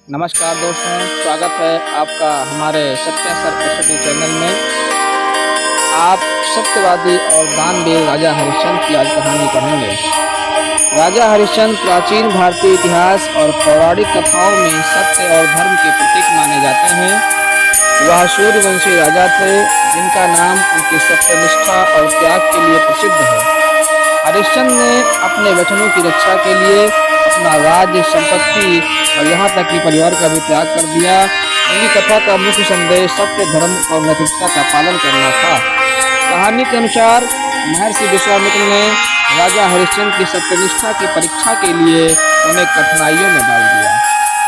नमस्कार दोस्तों, स्वागत है आपका हमारे सत्या सरस्वती चैनल में। आप सत्यवादी और दानवीर राजा हरिश्चंद्र की आज कहानी पढ़ेंगे। राजा हरिश्चंद्र प्राचीन भारतीय इतिहास और पौराणिक कथाओं में सत्य और धर्म के प्रतीक माने जाते हैं। वह सूर्यवंशी राजा थे जिनका नाम उनकी सत्यनिष्ठा और त्याग के लिए प्रसिद्ध है। हरिश्चंद्र ने अपने वचनों की रक्षा के लिए अपना राज्य, संपत्ति और यहाँ तक कि परिवार का भी त्याग कर दिया। उनकी कथा का मुख्य संदेश सत्य, धर्म और नैतिकता का पालन करना था। कहानी के अनुसार महर्षि विश्वामित्र ने राजा हरिश्चंद्र की सत्यनिष्ठा की परीक्षा के लिए उन्हें कठिनाइयों में डाल दिया।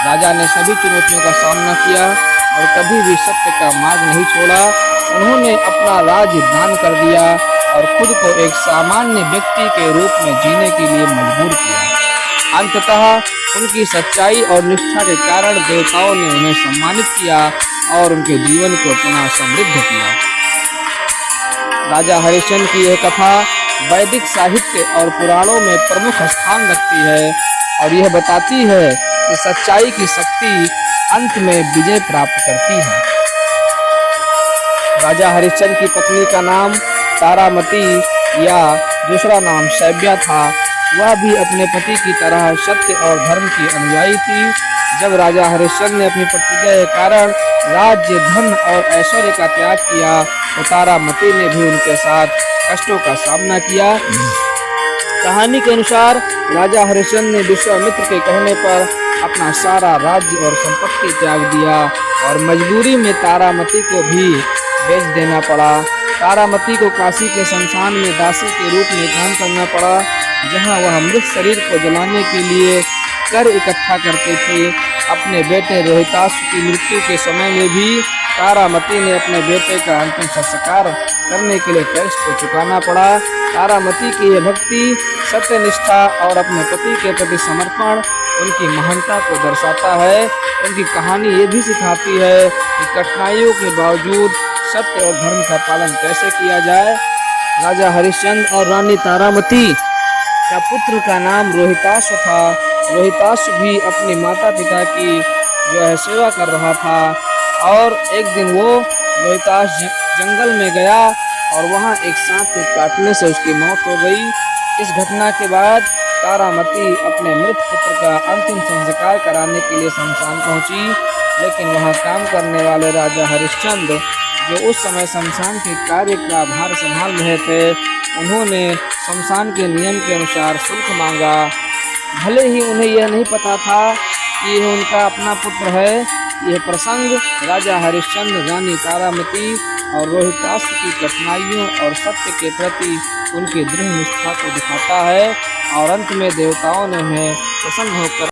राजा ने सभी चुनौतियों का सामना किया और कभी भी सत्य का मार्ग नहीं छोड़ा। उन्होंने अपना राज्य दान कर दिया और खुद को एक सामान्य व्यक्ति के रूप में जीने के लिए मजबूर किया। अंततः उनकी सच्चाई और निष्ठा के कारण देवताओं ने उन्हें सम्मानित किया और उनके जीवन को पुनः समृद्ध किया। राजा हरिश्चंद्र की यह कथा वैदिक साहित्य और पुराणों में प्रमुख स्थान रखती है और यह बताती है कि सच्चाई की शक्ति अंत में विजय प्राप्त करती है। राजा हरिश्चंद्र की पत्नी का नाम तारामती या दूसरा नाम शैव्या था। वह भी अपने पति की तरह सत्य और धर्म की अनुयायी थी। जब राजा हरिश्चंद्र ने अपनी प्रतिज्ञा के कारण राज्य, धन और ऐश्वर्य का त्याग किया तो तारामती ने भी उनके साथ कष्टों का सामना किया। कहानी के अनुसार राजा हरिश्चंद्र ने विश्वामित्र के कहने पर अपना सारा राज्य और संपत्ति त्याग दिया और मजबूरी में तारामती को भी बेच देना पड़ा। तारामती को काशी के शमशान में दासी के रूप में काम करना पड़ा, जहां वह मृत शरीर को जलाने के लिए कर इकट्ठा करते थे। अपने बेटे रोहिताश्व की मृत्यु के समय में भी तारामती ने अपने बेटे का अंतिम संस्कार करने के लिए टैक्स को चुकाना पड़ा। तारामती की यह भक्ति, सत्यनिष्ठा और अपने पति के प्रति समर्पण उनकी महानता को दर्शाता है। उनकी कहानी ये भी सिखाती है कि कठिनाइयों के बावजूद सत्य और धर्म का पालन कैसे किया जाए। राजा हरिश्चंद्र और रानी तारामती का पुत्र का नाम रोहिताश्व था। रोहिताश्व भी अपने माता पिता की सेवा कर रहा था और एक दिन वो रोहिताश्व जंगल में गया और वहाँ एक सांप के काटने से उसकी मौत हो गई। इस घटना के बाद तारामती अपने मृत पुत्र का अंतिम संस्कार कराने के लिए शमशान पहुंची, लेकिन वहां काम करने वाले राजा हरिश्चंद्र, जो उस समय शमशान के कार्य का भार संभाल रहे थे, उन्होंने शमशान के नियम के अनुसार शुल्क मांगा। भले ही उन्हें यह नहीं पता था कि यह उनका अपना पुत्र है। यह प्रसंग राजा हरिश्चंद्र, रानी तारामती और रोहिताश्व की कठिनाइयों और सत्य के प्रति उनकी दृढ़ निष्ठा को दिखाता है और अंत में देवताओं ने उन्हें प्रसन्न होकर